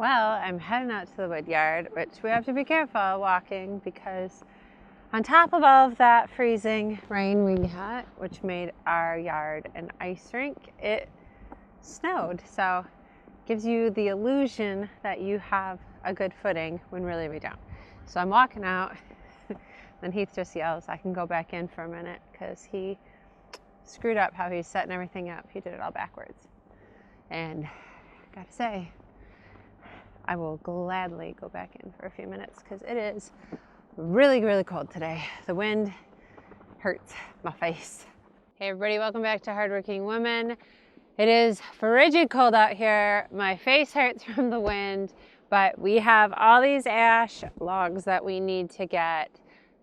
Well, I'm heading out to the wood yard, which we have to be careful walking because on top of all of that freezing rain we got, which made our yard an ice rink, it snowed. So it gives you the illusion that you have a good footing when really we don't. So I'm walking out, then Heath just yells, I can go back in for a minute because he screwed up how he's setting everything up. He did it all backwards. And I gotta say, I will gladly go back in for a few minutes because it is really, really cold today. The wind hurts my face. Hey everybody, welcome back to Hardworking Women. It is frigid cold out here. My face hurts from the wind, but we have all these ash logs that we need to get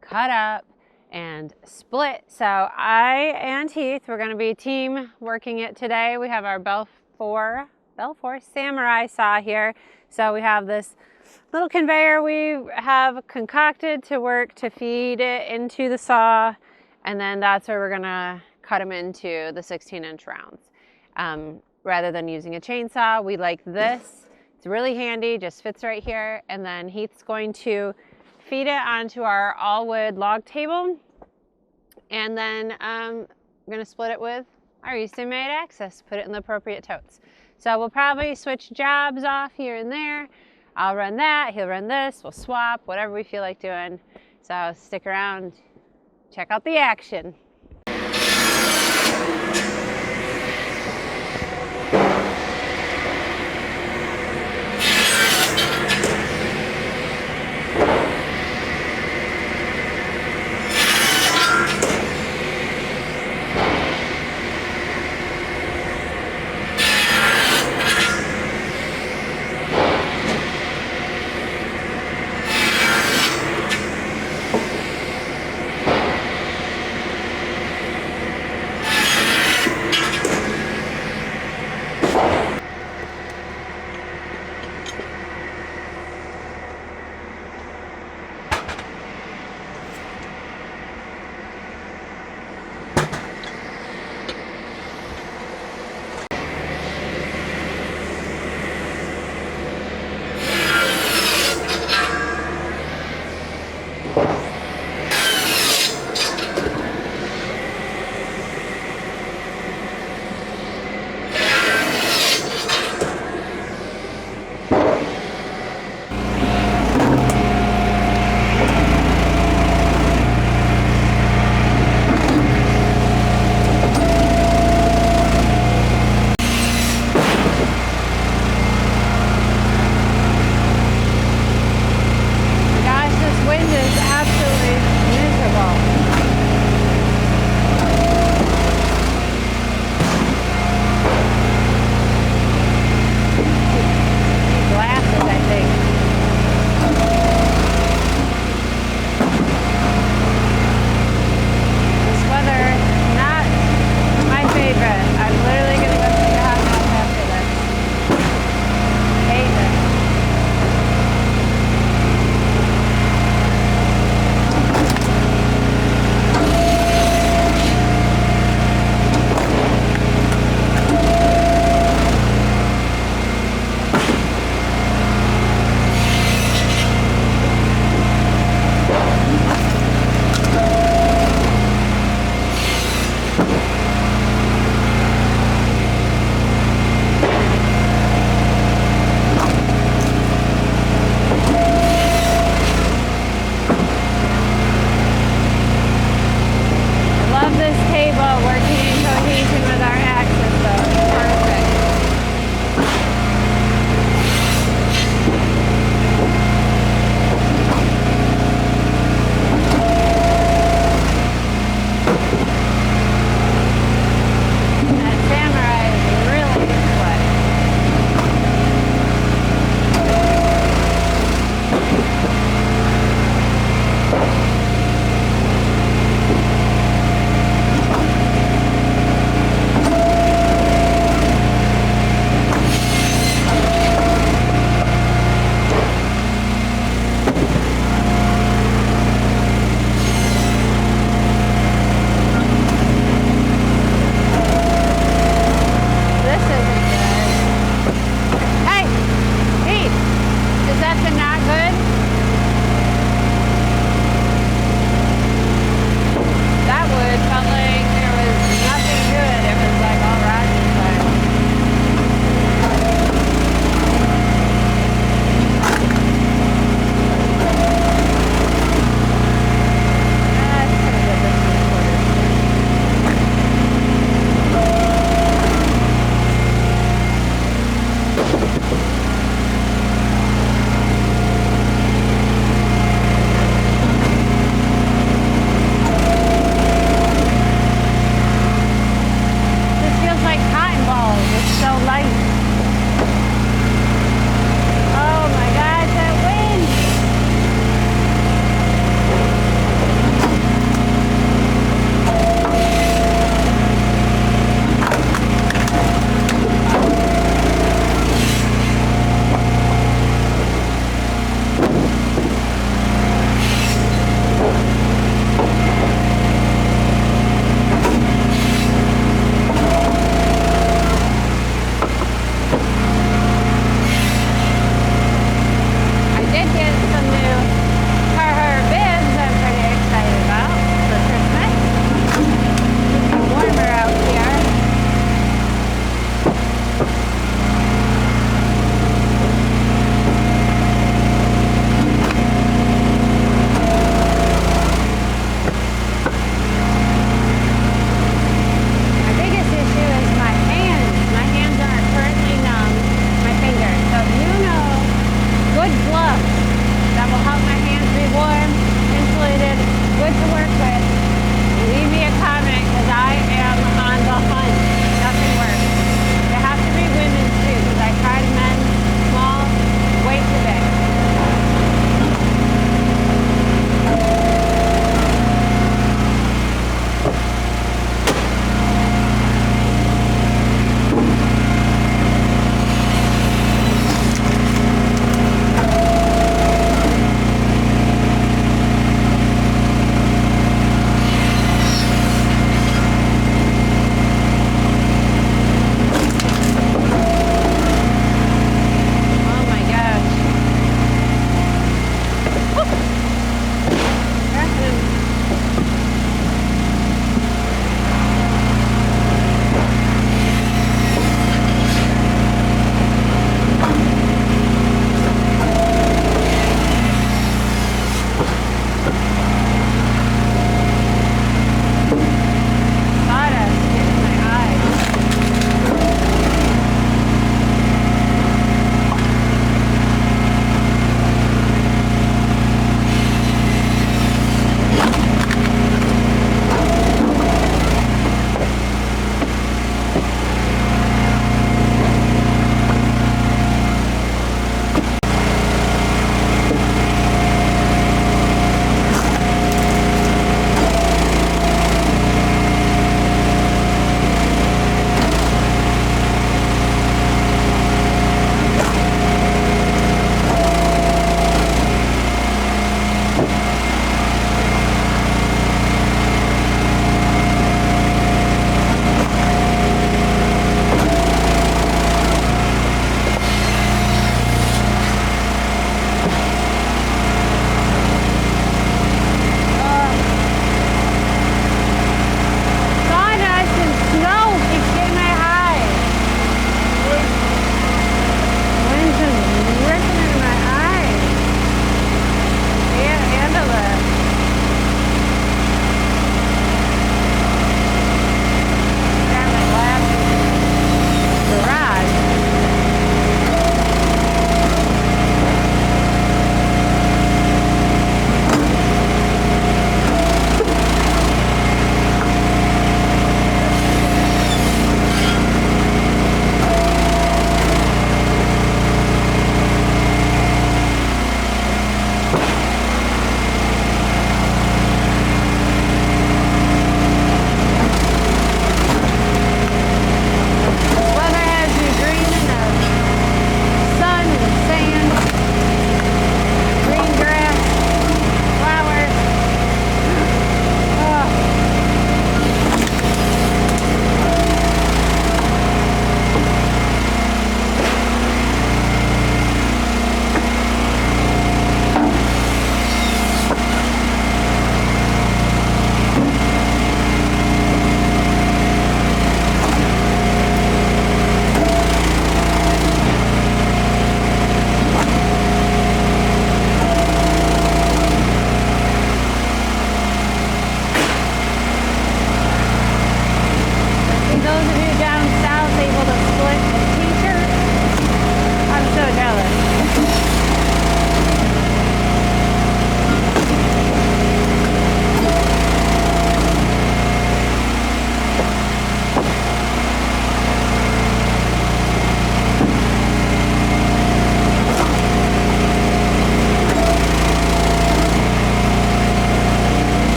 cut up and split. So I and Heath, we're gonna be team working it today. We have our Balfor Samurai saw here. So we have this little conveyor we have concocted to work to feed it into the saw, and then that's where we're gonna cut them into the 16-inch rounds. Rather than using a chainsaw, we like this. It's really handy, just fits right here, and then Heath's going to feed it onto our all-wood log table, and then I'm gonna split it with our Eastonmade AXIS, put it in the appropriate totes. So we'll probably switch jobs off here and there. I'll run that, he'll run this, we'll swap, whatever we feel like doing. So stick around, check out the action.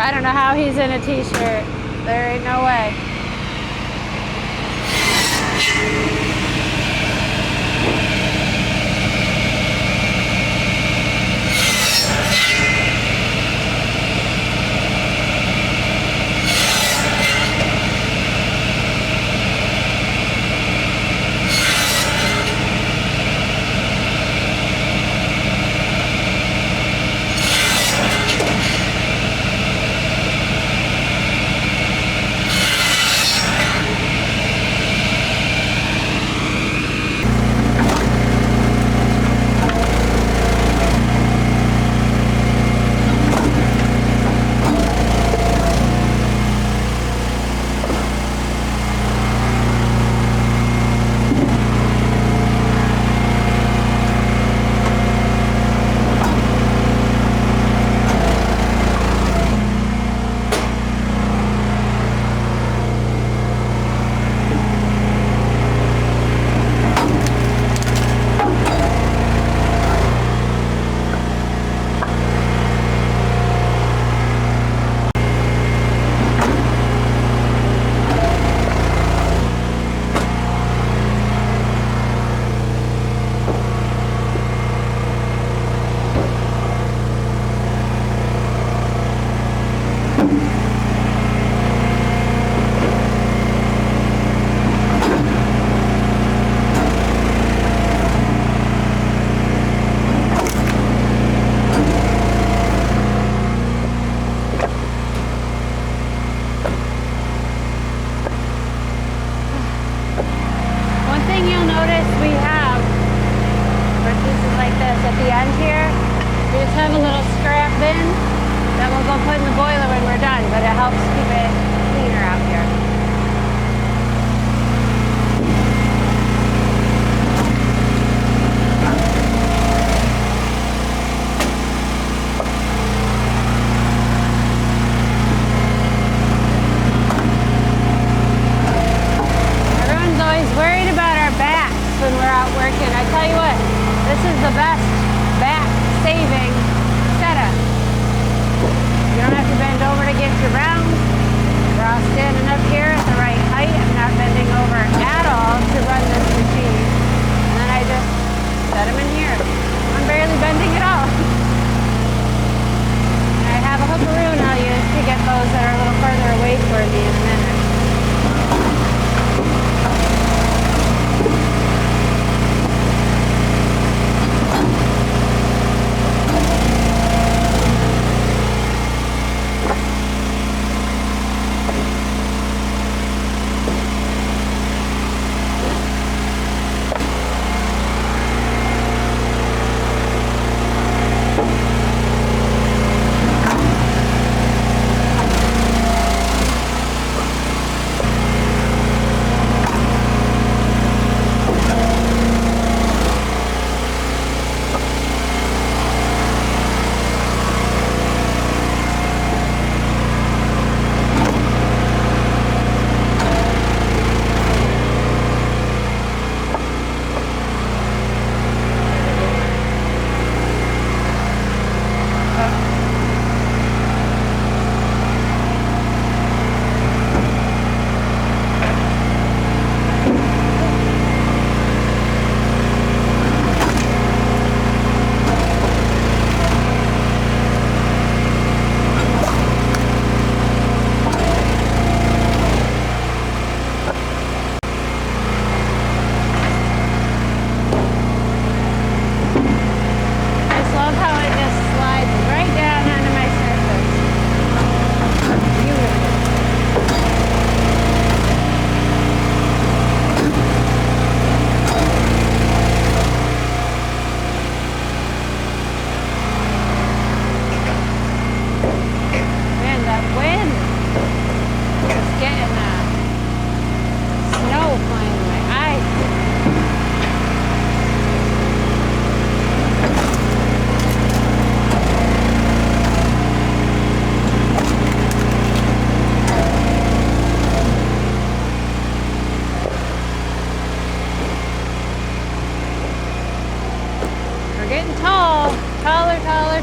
I don't know how he's in a t-shirt. There ain't no way.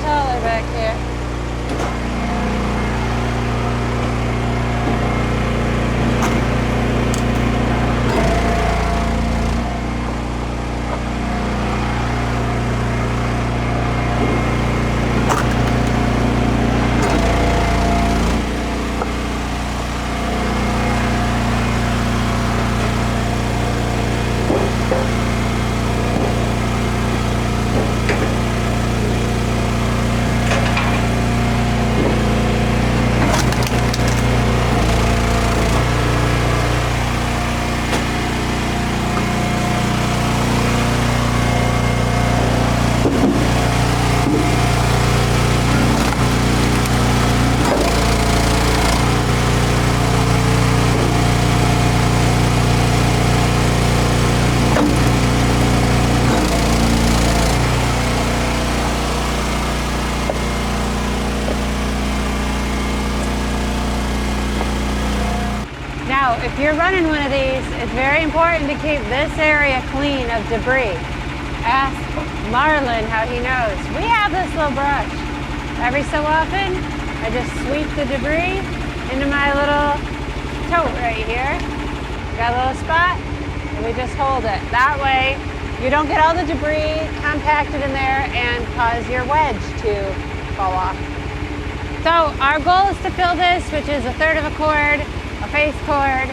taller back here. you're running one of these, it's very important to keep this area clean of debris. Ask Marlon how he knows. We have this little brush. Every so often, I just sweep the debris into my little tote right here. Got a little spot, and we just hold it. That way, you don't get all the debris compacted in there and cause your wedge to fall off. So our goal is to fill this, which is 1/3 of a cord, a face cord.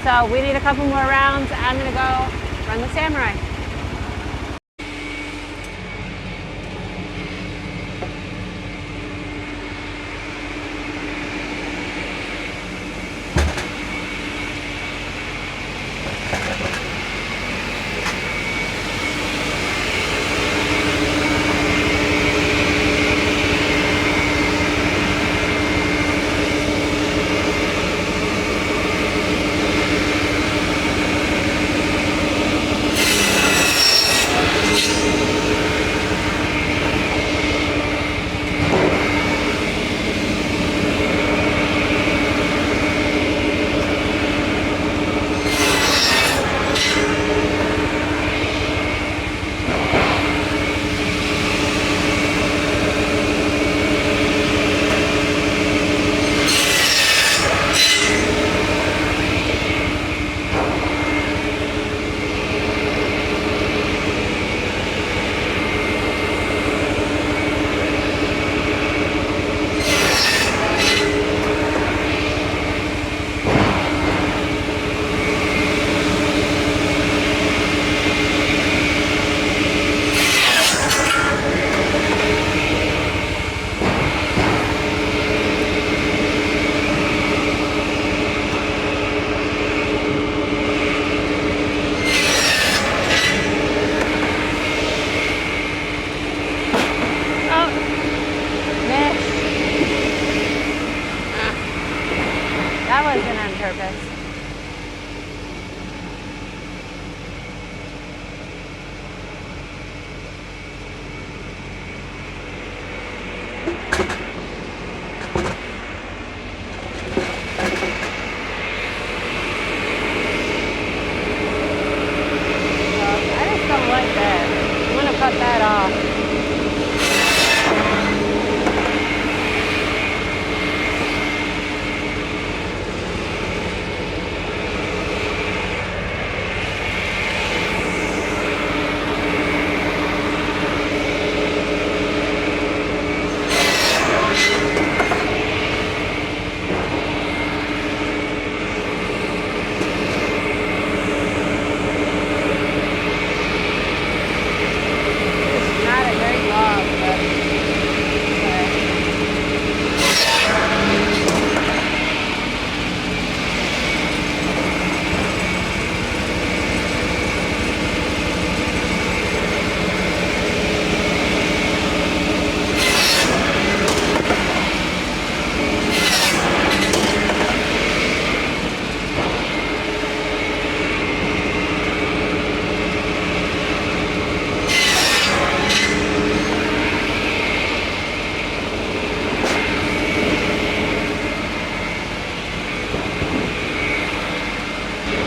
So we need a couple more rounds. I'm gonna go run the Samurai.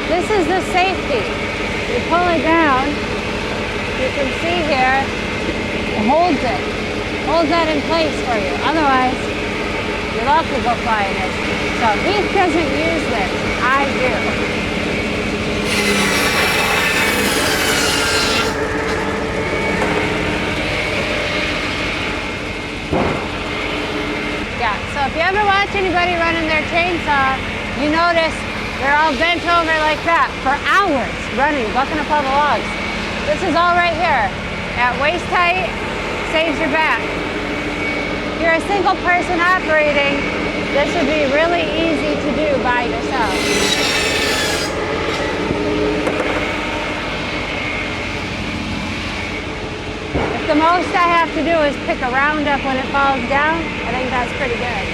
This is the safety. You pull it down, you can see here, it holds it. Holds that in place for you. Otherwise, your log could go flying in. So Heath doesn't use this. I do. Yeah, so if you ever watch anybody running their chainsaw, you notice they're all bent over like that for hours running, bucking up all the logs. This is all right here. At waist height, saves your back. If you're a single person operating, this would be really easy to do by yourself. If the most I have to do is pick a round up when it falls down, I think that's pretty good.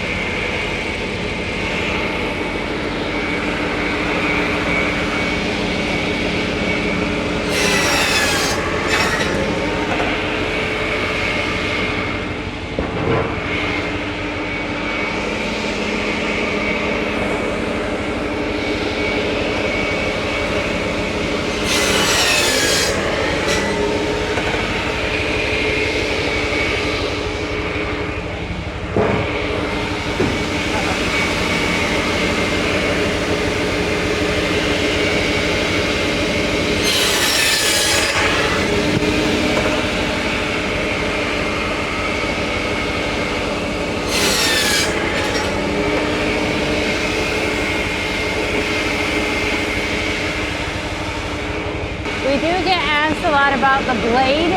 about the blade,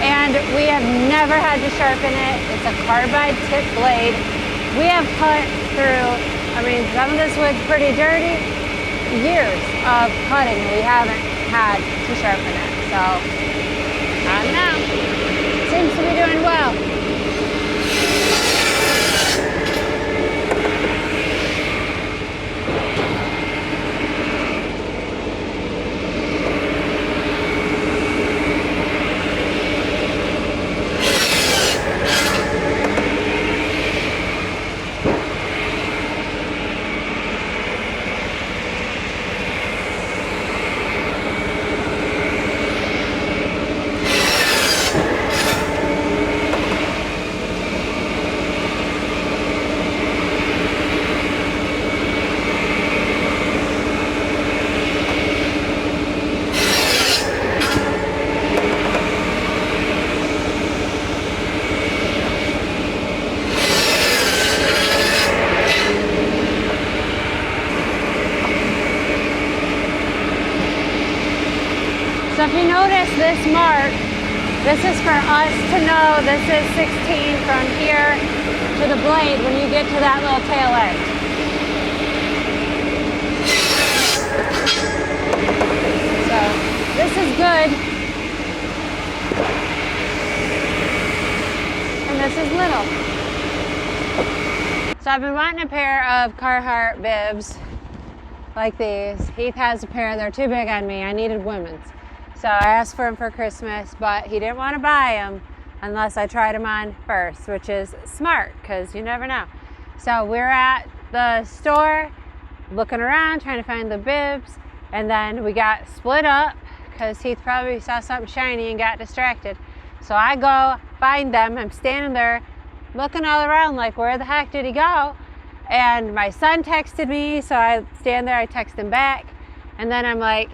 and we have never had to sharpen it. It's a carbide tip blade. We have cut through, I mean, some of this wood's pretty dirty, years of cutting, and we haven't had to sharpen it. So, I don't know. Seems to be doing well. So if you notice this mark, this is for us to know this is 16 from here to the blade when you get to that little tail end. So this is good. And this is little. So I've been wanting a pair of Carhartt bibs like these. Heath has a pair, they're too big on me. I needed women's. So I asked for them for Christmas, but he didn't want to buy them unless I tried them on first, which is smart because you never know. So we're at the store looking around, trying to find the bibs, and then we got split up because Heath probably saw something shiny and got distracted. So I go find them. I'm standing there looking all around like, where the heck did he go? And my son texted me, so I stand there, I text him back, and then I'm like,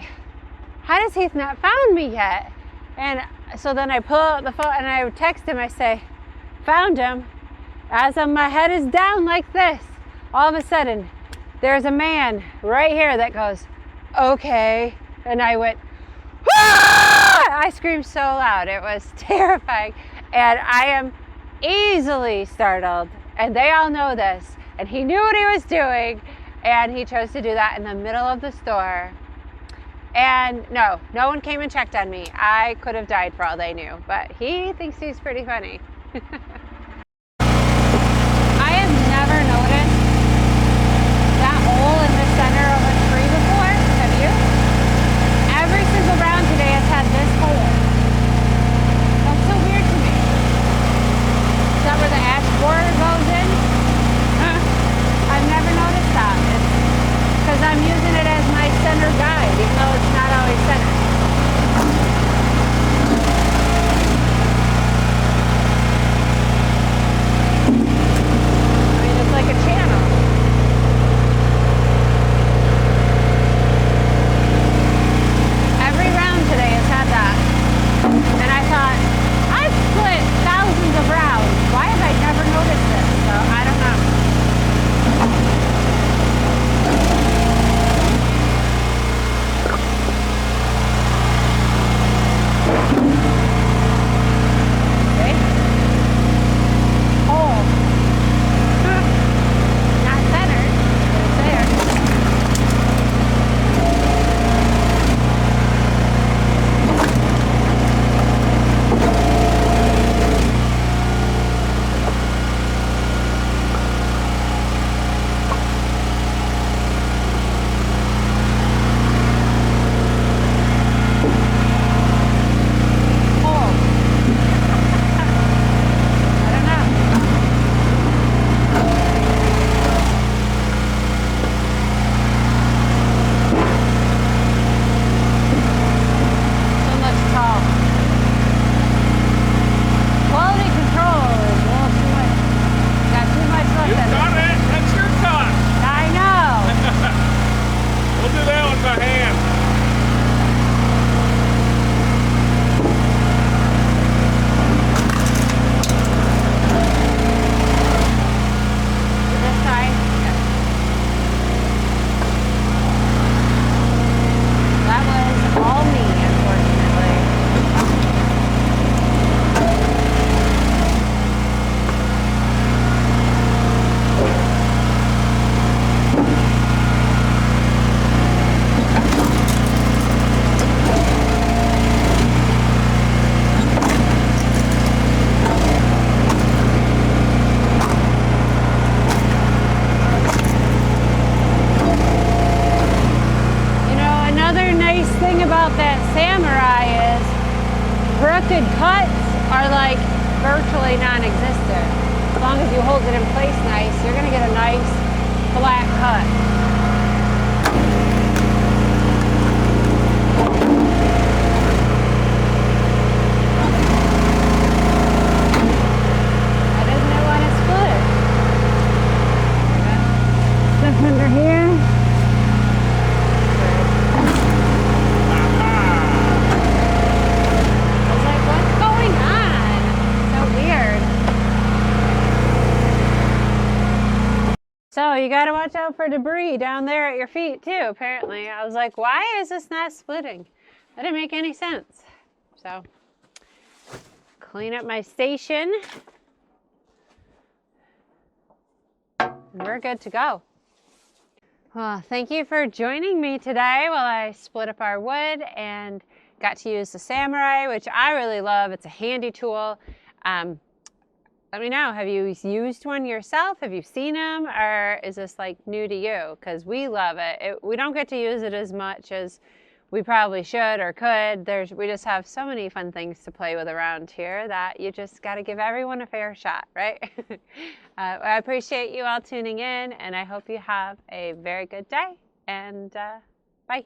how does Heath not found me yet? And so then I pull out the phone and I text him, I say, found him. As my head is down like this, all of a sudden, there's a man right here that goes, okay. And I went, ah! I screamed so loud, it was terrifying. And I am easily startled, and they all know this. And he knew what he was doing, and he chose to do that in the middle of the store. And no one came and checked on me. I could have died for all they knew, but he thinks he's pretty funny. I have never noticed that hole in the center of a tree before. Have you? Every single round today has had this hole. That's so weird to me. Is that where the ash borer goes in? I've never noticed that. It's because I'm using it as my center guide, even though it's not always centered. Constructed cuts are like virtually non-existent. As long as you hold it in place nice, you're gonna get a nice flat cut. Why doesn't it want to split? Stuff under here. So you got to watch out for debris down there at your feet too, apparently. I was like, why is this not splitting? That didn't make any sense. So clean up my station. And we're good to go. Well, thank you for joining me today while I split up our wood and got to use the Samurai, which I really love. It's a handy tool. Let me know, have you used one yourself? Have you seen them? Or is this like new to you? Because we love it. We don't get to use it as much as we probably should or could. We just have so many fun things to play with around here that you just got to give everyone a fair shot, right? I appreciate you all tuning in, and I hope you have a very good day. And bye.